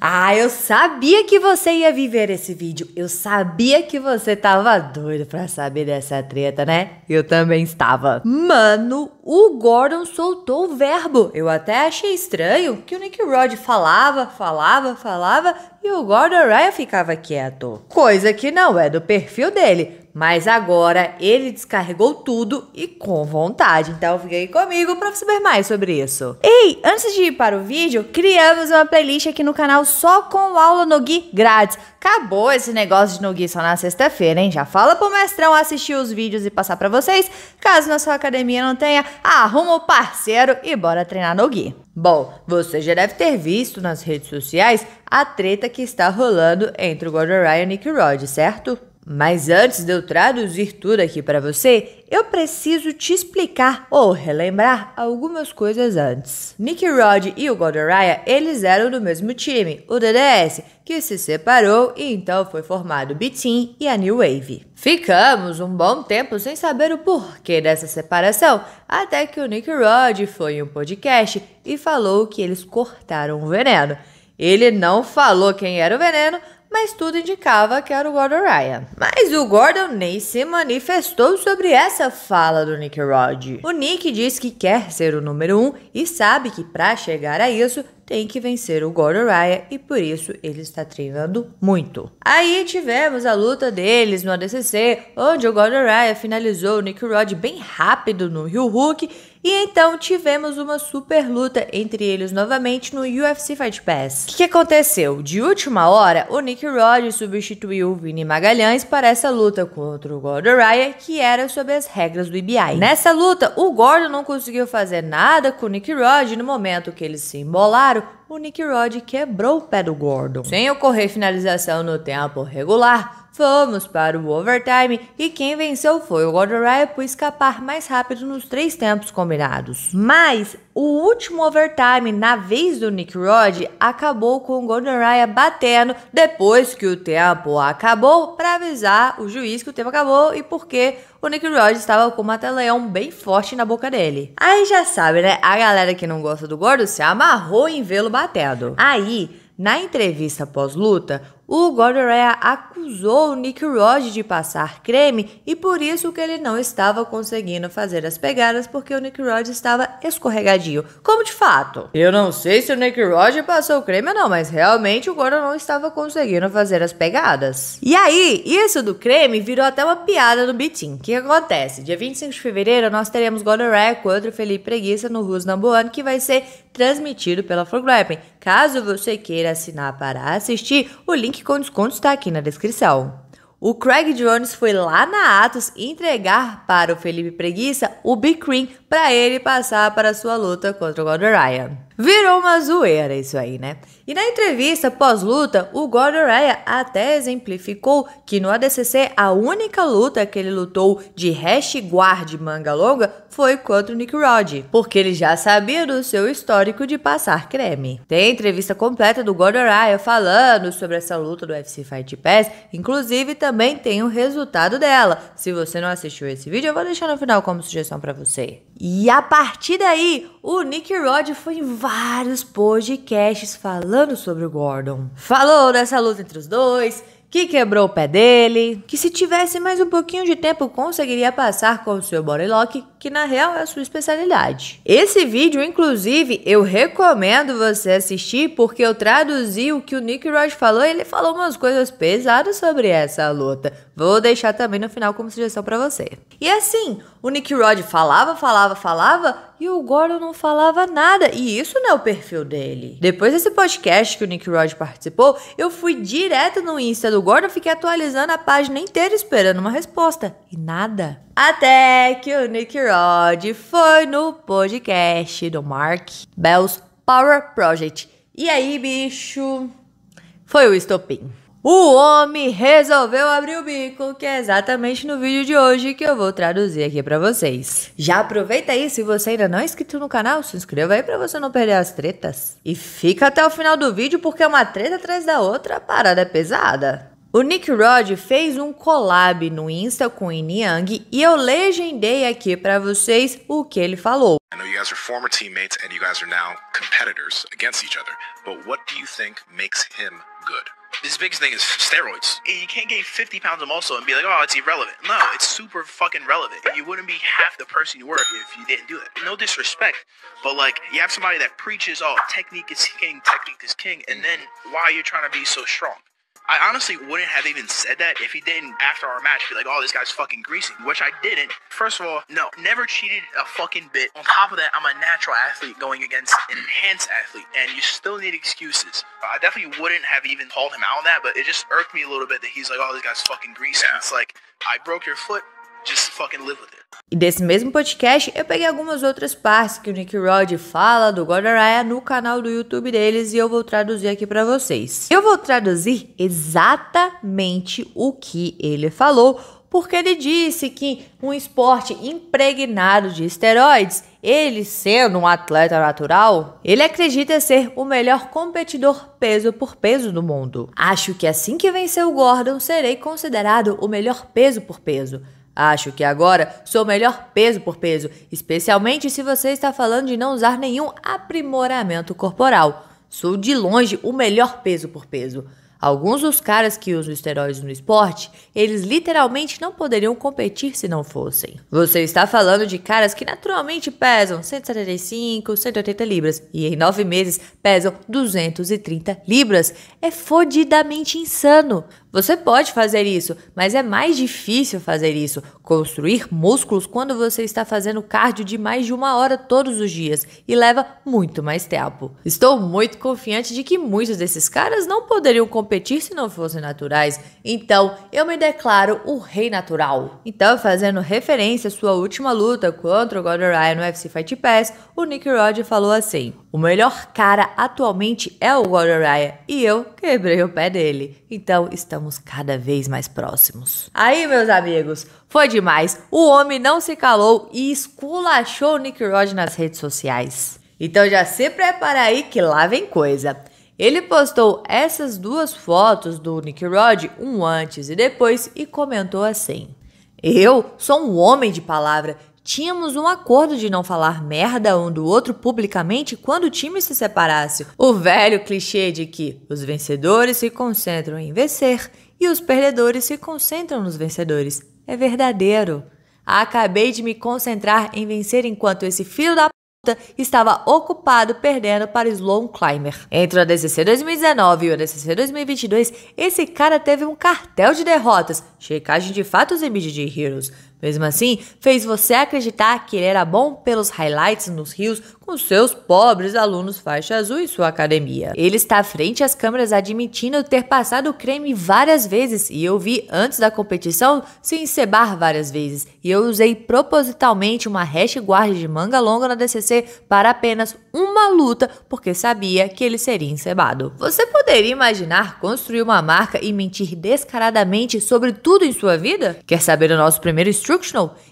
Ah, eu sabia que você ia viver esse vídeo. Eu sabia que você tava doido pra saber dessa treta, né? Eu também estava. Mano, o Gordon soltou o verbo. Eu até achei estranho que o Nick Rod falava e o Gordon Ryan ficava quieto. Coisa que não é do perfil dele. Mas agora ele descarregou tudo e com vontade. Então fica aí comigo para saber mais sobre isso. Ei, antes de ir para o vídeo, criamos uma playlist aqui no canal só com aula no Gui grátis. Acabou esse negócio de no Gui só na sexta-feira, hein? Já fala pro mestrão assistir os vídeos e passar para vocês. Caso na sua academia não tenha, arruma o parceiro e bora treinar no Gui. Bom, você já deve ter visto nas redes sociais a treta que está rolando entre o Gordon Ryan e o Nick Rod, certo? Mas antes de eu traduzir tudo aqui para você, eu preciso te explicar ou relembrar algumas coisas antes. Nick Rod e o Gordon Ryan, eles eram do mesmo time, o DDS, que se separou e então foi formado o B-Team e a New Wave. Ficamos um bom tempo sem saber o porquê dessa separação, até que o Nick Rod foi em um podcast e falou que eles cortaram o veneno. Ele não falou quem era o veneno, mas tudo indicava que era o Gordon Ryan. Mas o Gordon nem se manifestou sobre essa fala do Nick Rod. O Nick diz que quer ser o número 1 e sabe que para chegar a isso tem que vencer o Gordon Ryan e por isso ele está treinando muito. Aí tivemos a luta deles no ADCC, onde o Gordon Ryan finalizou o Nick Rod bem rápido no heel hook e então tivemos uma super luta entre eles novamente no UFC Fight Pass. O que aconteceu? De última hora, o Nick Rod substituiu o Vini Magalhães para essa luta contra o Gordon Ryan, que era sob as regras do IBI. Nessa luta, o Gordon não conseguiu fazer nada com o Nick Rod. No momento que eles se embolaram, o Nick Rod quebrou o pé do Gordon. Sem ocorrer finalização no tempo regular, fomos para o overtime e quem venceu foi o Gordon Ryan por escapar mais rápido nos 3 tempos combinados. Mas o último overtime, na vez do Nick Rod, acabou com o Gordon Ryan batendo depois que o tempo acabou para avisar o juiz que o tempo acabou e porque o Nick Rod estava com um mata-leão bem forte na boca dele. Aí já sabe, né? A galera que não gosta do Gordon se amarrou em vê-lo batendo. Aí, na entrevista pós-luta, o Gordon Ryan acusou o Nick Rod de passar creme e por isso que ele não estava conseguindo fazer as pegadas porque o Nick Rod estava escorregadio. Como de fato. Eu não sei se o Nick Rod passou creme ou não, mas realmente o Gordon não estava conseguindo fazer as pegadas. E aí, isso do creme virou até uma piada no B-Team. O que acontece? Dia 25 de fevereiro nós teremos Gordon Ryan contra o Felipe Preguiça no Who's Number One, que vai ser transmitido pela For Grappling. Caso você queira assinar para assistir, o link com desconto está aqui na descrição. O Craig Jones foi lá na Atos entregar para o Felipe Preguiça o Big Cream para ele passar para sua luta contra o Gordon Ryan. Virou uma zoeira isso aí, né? E na entrevista pós-luta, o Gordon Ryan até exemplificou que no ADCC a única luta que ele lutou de hash guard manga longa foi contra o Nick Rod, porque ele já sabia do seu histórico de passar creme. Tem entrevista completa do Gordon Ryan falando sobre essa luta do UFC Fight Pass, inclusive também tem o resultado dela. Se você não assistiu esse vídeo, eu vou deixar no final como sugestão para você. E a partir daí, o Nick Rod foi em vários podcasts falando sobre o Gordon. Falou dessa luta entre os dois, que quebrou o pé dele, que se tivesse mais um pouquinho de tempo conseguiria passar com o seu bodylock, que na real é a sua especialidade. Esse vídeo, inclusive, eu recomendo você assistir porque eu traduzi o que o Nick Rod falou e ele falou umas coisas pesadas sobre essa luta. Vou deixar também no final como sugestão pra você. E assim, o Nick Rod falava e o Gordon não falava nada. E isso não é o perfil dele. Depois desse podcast que o Nick Rod participou, eu fui direto no Insta do Gordon, fiquei atualizando a página inteira esperando uma resposta. E nada. Até que o Nick Rod foi no podcast do Mark Bell's Power Project. E aí, bicho, foi o estopim. O homem resolveu abrir o bico, que é exatamente no vídeo de hoje que eu vou traduzir aqui pra vocês. Já aproveita aí, se você ainda não é inscrito no canal, se inscreva aí pra você não perder as tretas. E fica até o final do vídeo porque é uma treta atrás da outra, a parada é pesada. O Nick Rod fez um collab no Insta com o Yin Yang e eu legendei aqui pra vocês o que ele falou. I know you guys are former teammates and you guys are now competitors against each other, but what do you think makes him good? His biggest thing is steroids. You can't gain 50 pounds of muscle and be like, oh, it's irrelevant. No, it's super fucking relevant. You wouldn't be half the person you were if you didn't do it. No disrespect, but like, you have somebody that preaches, oh, technique is king, and then why you're trying to be so strong? I honestly wouldn't have even said that if he didn't, after our match, be like, oh, this guy's fucking greasy, which I didn't. First of all, no, never cheated a fucking bit. On top of that, I'm a natural athlete going against an enhanced athlete, and you still need excuses. I definitely wouldn't have even called him out on that, but it just irked me a little bit that he's like, oh, this guy's fucking greasy. Yeah. It's like, I broke your foot, just fucking live with it. E desse mesmo podcast, eu peguei algumas outras partes que o Nick Rod fala do Gordon Raya no canal do YouTube deles e eu vou traduzir aqui pra vocês. Eu vou traduzir exatamente o que ele falou, porque ele disse que um esporte impregnado de esteroides, ele sendo um atleta natural, ele acredita ser o melhor competidor peso por peso do mundo. Acho que assim que vencer o Gordon, serei considerado o melhor peso por peso. Acho que agora sou o melhor peso por peso, especialmente se você está falando de não usar nenhum aprimoramento corporal. Sou de longe o melhor peso por peso. Alguns dos caras que usam esteroides no esporte, eles literalmente não poderiam competir se não fossem. Você está falando de caras que naturalmente pesam 175, 180 libras e em 9 meses pesam 230 libras. É fodidamente insano. Você pode fazer isso, mas é mais difícil fazer isso, construir músculos quando você está fazendo cardio de mais de 1 hora todos os dias e leva muito mais tempo. Estou muito confiante de que muitos desses caras não poderiam competir se não fossem naturais, então eu me declaro o rei natural. Então, fazendo referência à sua última luta contra o Gordon Raya no UFC Fight Pass, o Nick Rod falou assim: o melhor cara atualmente é o Gordon Raya e eu quebrei o pé dele, então estamos cada vez mais próximos. Aí, meus amigos, foi demais. O homem não se calou e esculachou o Nick Rod nas redes sociais. Então já se prepara aí que lá vem coisa. Ele postou essas duas fotos do Nick Rod, um antes e depois, e comentou assim: eu sou um homem de palavra. Tínhamos um acordo de não falar merda um do outro publicamente quando o time se separasse. O velho clichê de que os vencedores se concentram em vencer e os perdedores se concentram nos vencedores é verdadeiro. Acabei de me concentrar em vencer enquanto esse filho da puta estava ocupado perdendo para Sloan Climber. Entre o ADCC 2019 e o ADCC 2022, esse cara teve um cartel de derrotas, checagem de fatos e BGG Heroes. Mesmo assim, fez você acreditar que ele era bom pelos highlights nos rios com seus pobres alunos faixa azul em sua academia. Ele está frente às câmeras admitindo ter passado o creme várias vezes e eu vi antes da competição se encebar várias vezes. E eu usei propositalmente uma hash guard de manga longa na DCC para apenas uma luta porque sabia que ele seria encebado. Você poderia imaginar construir uma marca e mentir descaradamente sobre tudo em sua vida? Quer saber o nosso primeiro instructional?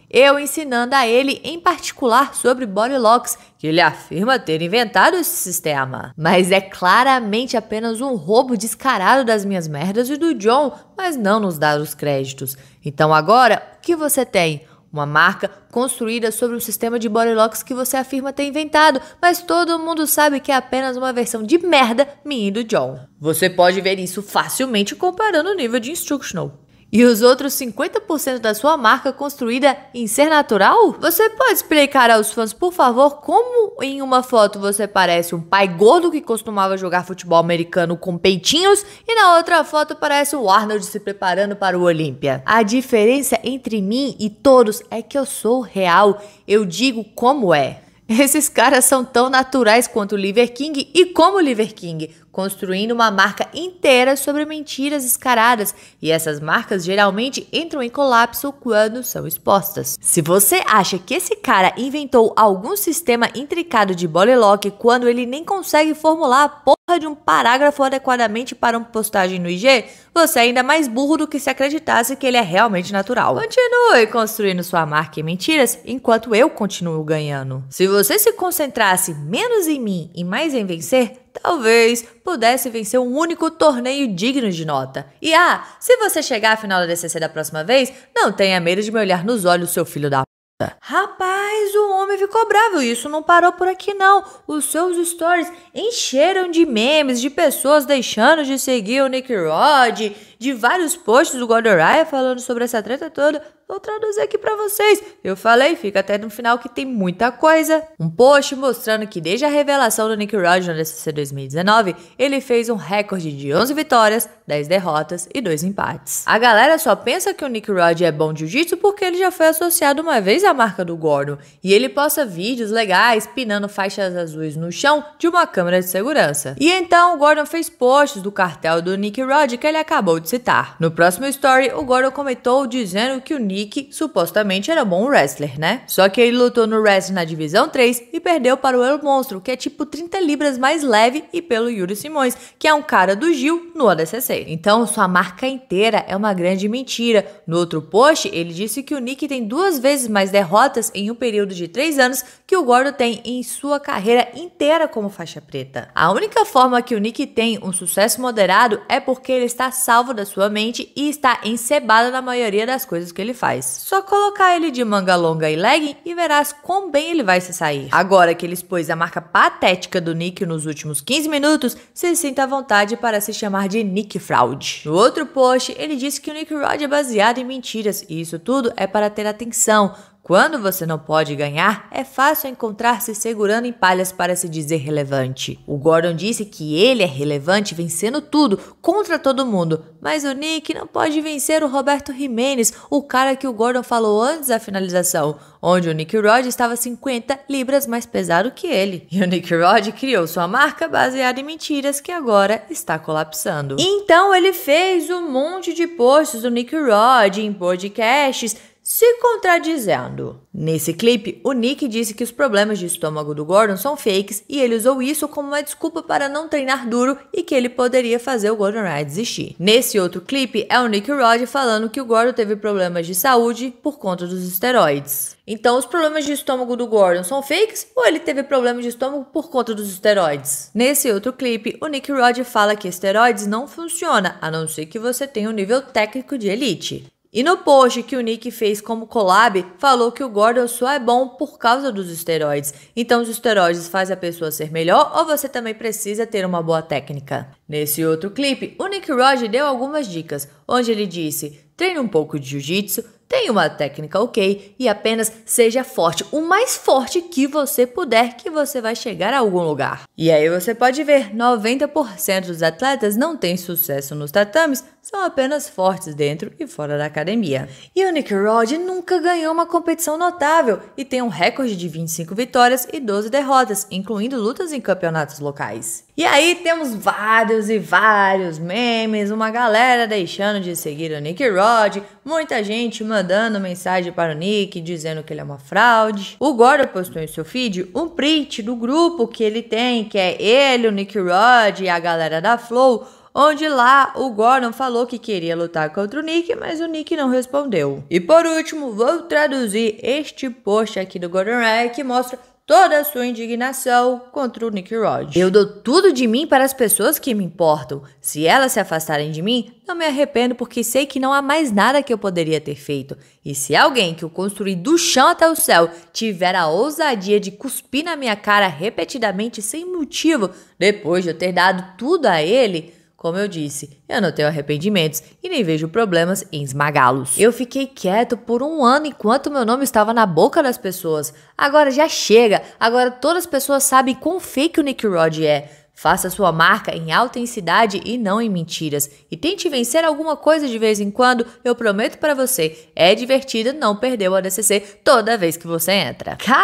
Eu ensinando a ele em particular sobre body locks, que ele afirma ter inventado esse sistema. Mas é claramente apenas um roubo descarado das minhas merdas e do John, mas não nos dá os créditos. Então agora, o que você tem? Uma marca construída sobre um sistema de body locks que você afirma ter inventado, mas todo mundo sabe que é apenas uma versão de merda minha e do John. Você pode ver isso facilmente comparando o nível de instructional. E os outros 50% da sua marca construída em ser natural? Você pode explicar aos fãs, por favor, como em uma foto você parece um pai gordo que costumava jogar futebol americano com peitinhos e na outra foto parece o Arnold se preparando para o Olímpia? A diferença entre mim e todos é que eu sou real, eu digo como é. Esses caras são tão naturais quanto o Liver King e como o Liver King, construindo uma marca inteira sobre mentiras descaradas, e essas marcas geralmente entram em colapso quando são expostas. Se você acha que esse cara inventou algum sistema intricado de body lock quando ele nem consegue formular a porra de um parágrafo adequadamente para uma postagem no IG, você é ainda mais burro do que se acreditasse que ele é realmente natural. Continue construindo sua marca em mentiras enquanto eu continuo ganhando. Se você se concentrasse menos em mim e mais em vencer, talvez pudesse vencer um único torneio digno de nota. E se você chegar à final da DCC da próxima vez, não tenha medo de me olhar nos olhos, seu filho da puta. Rapaz, o homem ficou bravo e isso não parou por aqui não. Os seus stories encheram de memes, de pessoas deixando de seguir o Nick Rod, de vários posts do Gordon Ryan falando sobre essa treta toda. Vou traduzir aqui pra vocês. Eu falei, fica até no final que tem muita coisa. Um post mostrando que desde a revelação do Nick Rod na DCC 2019, ele fez um recorde de 11 vitórias, 10 derrotas e 2 empates. A galera só pensa que o Nick Rod é bom de jiu-jitsu porque ele já foi associado uma vez à marca do Gordon. E ele posta vídeos legais pinando faixas azuis no chão de uma câmera de segurança. E então o Gordon fez posts do cartel do Nick Rod que ele acabou de citar. No próximo story, o Gordon comentou dizendo que o Nick supostamente era bom wrestler, né? Só que ele lutou no wrestling na divisão 3 e perdeu para o El Monstro, que é tipo 30 libras mais leve, e pelo Yuri Simões, que é um cara do Gil no ADCC. Então sua marca inteira é uma grande mentira. No outro post, ele disse que o Nick tem 2 vezes mais derrotas em um período de 3 anos que o Gordon tem em sua carreira inteira como faixa preta. A única forma que o Nick tem um sucesso moderado é porque ele está salvo da sua mente e está encebado na maioria das coisas que ele faz. Só colocar ele de manga longa e legging e verás quão bem ele vai se sair. Agora que ele expôs a marca patética do Nick nos últimos 15 minutos, se sinta à vontade para se chamar de Nick Fraud. No outro post, ele disse que o Nick Rod é baseado em mentiras e isso tudo é para ter atenção. Quando você não pode ganhar, é fácil encontrar-se segurando em palhas para se dizer relevante. O Gordon disse que ele é relevante vencendo tudo, contra todo mundo, mas o Nick não pode vencer o Roberto Jimenez, o cara que o Gordon falou antes da finalização, onde o Nick Rod estava 50 libras mais pesado que ele. E o Nick Rod criou sua marca baseada em mentiras que agora está colapsando. Então ele fez um monte de posts do Nick Rod em podcasts, se contradizendo. Nesse clipe, o Nick disse que os problemas de estômago do Gordon são fakes e ele usou isso como uma desculpa para não treinar duro e que ele poderia fazer o Gordon Ryan desistir. Nesse outro clipe, é o Nick Rod falando que o Gordon teve problemas de saúde por conta dos esteroides. Então, os problemas de estômago do Gordon são fakes ou ele teve problemas de estômago por conta dos esteroides? Nesse outro clipe, o Nick Rod fala que esteroides não funciona, a não ser que você tenha um nível técnico de elite. E no post que o Nick fez como collab, falou que o Gordon só é bom por causa dos esteroides. Então os esteroides fazem a pessoa ser melhor ou você também precisa ter uma boa técnica? Nesse outro clipe, o Nick Rod deu algumas dicas, onde ele disse: treine um pouco de jiu-jitsu, tenha uma técnica ok e apenas seja forte, o mais forte que você puder, que você vai chegar a algum lugar. E aí você pode ver, 90% dos atletas não têm sucesso nos tatames, são apenas fortes dentro e fora da academia. E o Nick Rod nunca ganhou uma competição notável e tem um recorde de 25 vitórias e 12 derrotas, incluindo lutas em campeonatos locais. E aí temos vários e vários memes, uma galera deixando de seguir o Nick Rod, muita gente mandando mensagem para o Nick dizendo que ele é uma fraude. O Gordon postou em seu feed um print do grupo que ele tem, que é ele, o Nick Rod e a galera da Flow, onde lá o Gordon falou que queria lutar contra o Nick, mas o Nick não respondeu. E por último, vou traduzir este post aqui do Gordon Ryan que mostra toda a sua indignação contra o Nick Rod. Eu dou tudo de mim para as pessoas que me importam. Se elas se afastarem de mim, não me arrependo porque sei que não há mais nada que eu poderia ter feito. E se alguém que eu construí do chão até o céu tiver a ousadia de cuspir na minha cara repetidamente sem motivo, depois de eu ter dado tudo a ele, como eu disse, eu não tenho arrependimentos e nem vejo problemas em esmagá-los. Eu fiquei quieto por 1 ano enquanto meu nome estava na boca das pessoas. Agora já chega, agora todas as pessoas sabem quão fake o Nick Rod é. Faça sua marca em autenticidade e não em mentiras. E tente vencer alguma coisa de vez em quando, eu prometo pra você, é divertido não perder o ADCC toda vez que você entra. Caraca,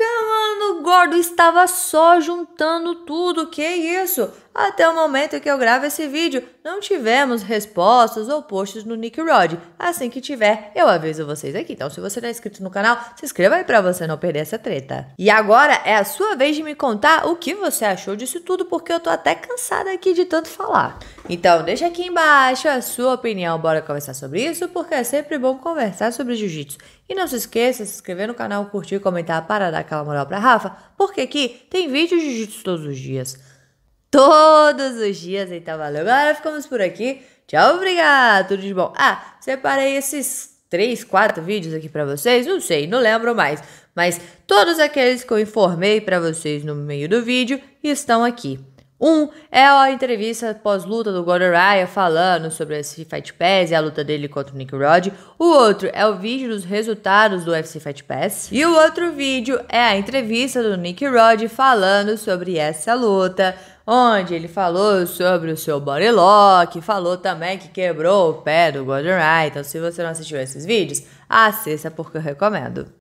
mano, o Gordon estava só juntando tudo, que isso? Até o momento que eu gravo esse vídeo, não tivemos respostas ou posts no Nick Rod. Assim que tiver, eu aviso vocês aqui. Então, se você não é inscrito no canal, se inscreva aí pra você não perder essa treta. E agora é a sua vez de me contar o que você achou disso tudo, porque eu tô até cansada aqui de tanto falar. Então, deixa aqui embaixo a sua opinião. Bora conversar sobre isso, porque é sempre bom conversar sobre jiu-jitsu. E não se esqueça de se inscrever no canal, curtir e comentar para dar aquela moral pra Rafa, porque aqui tem vídeo de jiu-jitsu todos os dias. todos os dias. Então valeu, galera, ficamos por aqui. Tchau, obrigado, tudo de bom. Separei esses 3, 4 vídeos aqui pra vocês, não sei, não lembro mais. Mas todos aqueles que eu informei pra vocês no meio do vídeo estão aqui. Um é a entrevista pós-luta do Gordon Ryan falando sobre esse Fight Pass e a luta dele contra o Nick Rod. O outro é o vídeo dos resultados do UFC Fight Pass. E o outro vídeo é a entrevista do Nick Rod falando sobre essa luta, onde ele falou sobre o seu body lock, falou também que quebrou o pé do Gordon Ryan. Então se você não assistiu esses vídeos, assista porque eu recomendo.